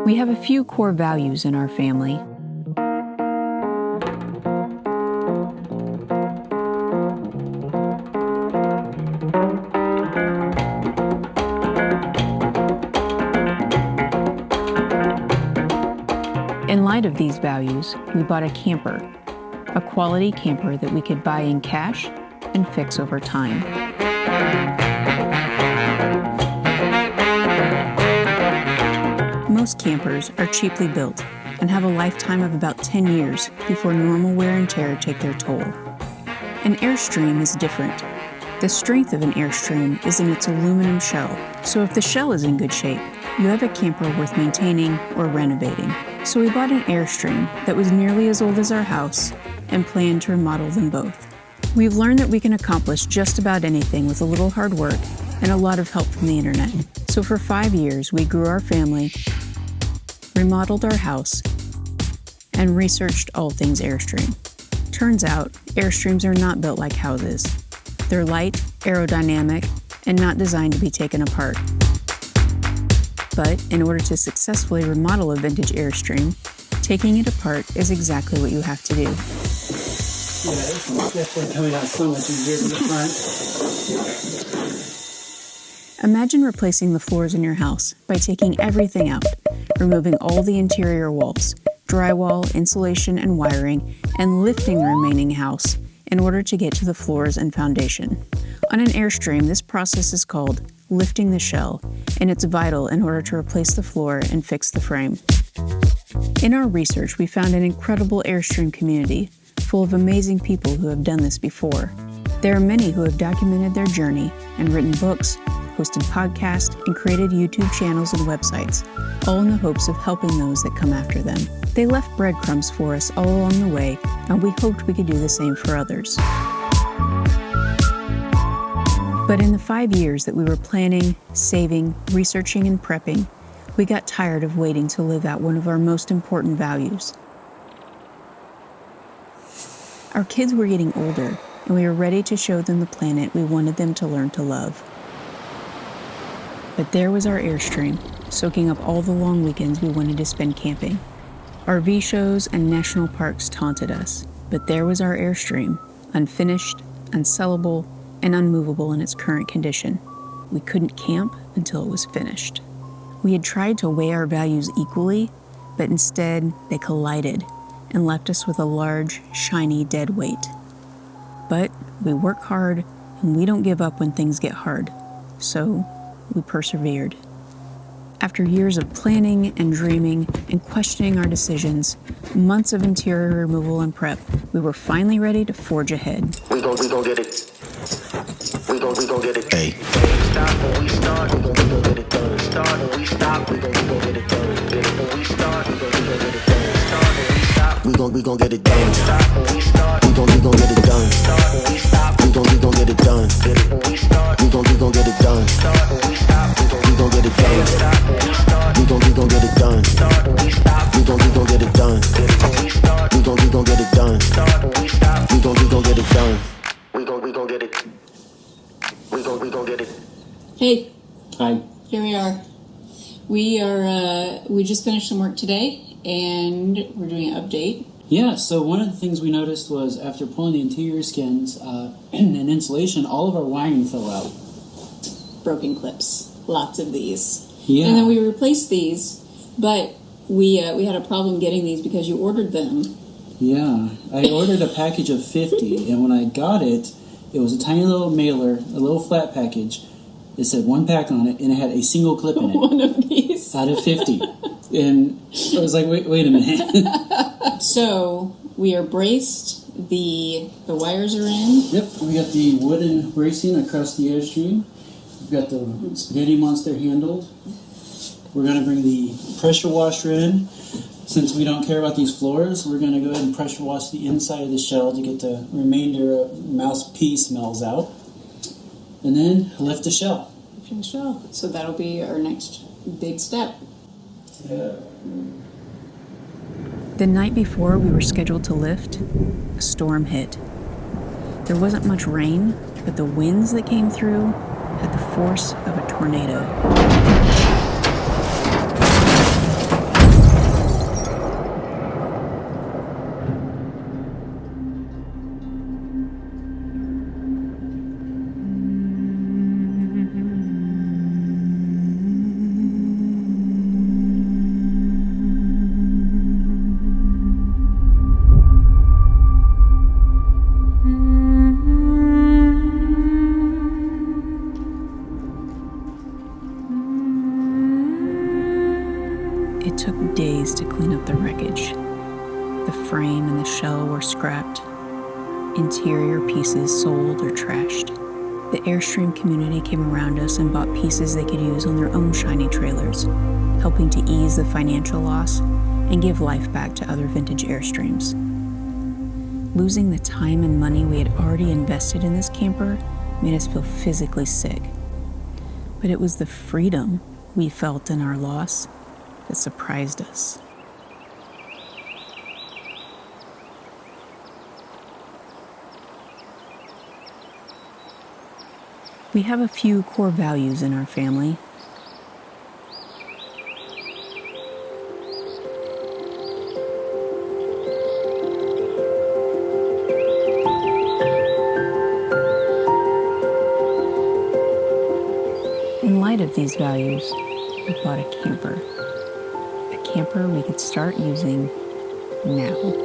We have a few core values in our family. In light of these values, we bought a camper, a quality camper that we could buy in cash and fix over time. Most campers are cheaply built and have a lifetime of about 10 years before normal wear and tear take their toll. An Airstream is different. The strength of an Airstream is in its aluminum shell, so if the shell is in good shape, you have a camper worth maintaining or renovating. So we bought an Airstream that was nearly as old as our house and planned to remodel them both. We've learned that we can accomplish just about anything with a little hard work and a lot of help from the internet. So for 5 years, we grew our family, remodeled our house, and researched all things Airstream. Turns out, Airstreams are not built like houses. They're light, aerodynamic, and not designed to be taken apart. But in order to successfully remodel a vintage Airstream, taking it apart is exactly what you have to do. Yeah, this is definitely coming out so much easier from the front. Imagine replacing the floors in your house by taking everything out, removing all the interior walls, drywall, insulation, and wiring, and lifting the remaining house in order to get to the floors and foundation. On an Airstream, this process is called lifting the shell, and it's vital in order to replace the floor and fix the frame. In our research, we found an incredible Airstream community full of amazing people who have done this before. There are many who have documented their journey and written books, hosted podcasts, and created YouTube channels and websites, all in the hopes of helping those that come after them. They left breadcrumbs for us all along the way, and we hoped we could do the same for others. But in the 5 years that we were planning, saving, researching, and prepping, we got tired of waiting to live out one of our most important values. Our kids were getting older, and we were ready to show them the planet we wanted them to learn to love. But there was our Airstream, soaking up all the long weekends we wanted to spend camping. RV shows and national parks taunted us, but there was our Airstream, unfinished, unsellable, and unmovable in its current condition. We couldn't camp until it was finished. We had tried to weigh our values equally, but instead they collided and left us with a large, shiny, dead weight. But we work hard, and we don't give up when things get hard. So we persevered. After years of planning and dreaming and questioning our decisions, months of interior removal and prep, we were finally ready to forge ahead. We gon' get it. We gon' get it. Hey. Stop when we start. We gon' get it done. Start when we stop. We gon' get it done. When we start. We gon' get it done. Start when we stop. We gon' get it done. Stop when we start. We gon' get it done. Start when we stop. We gon' get it done. When we start. We gon' get it done. Start when we stop. We gon' get it done. Stop when we start. We gon' get it done. Start when we stop. We gon' get it done. When we start. We gon' get it done. Start when we stop. We gon' get it done. We gon' get it. We gon' get it. Hey. Hi. Here we are. We just finished some work today, and we're doing an update. Yeah, so one of the things we noticed was after pulling the interior skins and insulation, all of our wiring fell out. Broken clips. Lots of these. Yeah. And then we replaced these, but we had a problem getting these because you ordered them. Yeah, I ordered a package of 50, and when I got it, it was a tiny little mailer, a little flat package. It said 1 pack on it, and it had a single clip in it. One of these. Out of 50. And I was like, wait a minute. So, we are braced. The wires are in. Yep, we got the wooden bracing across the Airstream. We've got the spaghetti monster handled. We're going to bring the pressure washer in. Since we don't care about these floors, we're going to go ahead and pressure wash the inside of the shell to get the remainder of mouthpiece smells out. And then lift the shell. Lifting the shell. So that'll be our next big step. Yeah. The night before we were scheduled to lift, a storm hit. There wasn't much rain, but the winds that came through had the force of a tornado. It took days to clean up the wreckage. The frame and the shell were scrapped, interior pieces sold or trashed. The Airstream community came around us and bought pieces they could use on their own shiny trailers, helping to ease the financial loss and give life back to other vintage Airstreams. Losing the time and money we had already invested in this camper made us feel physically sick. But it was the freedom we felt in our loss that surprised us. We have a few core values in our family. In light of these values, we bought a camper. A camper we could start using now.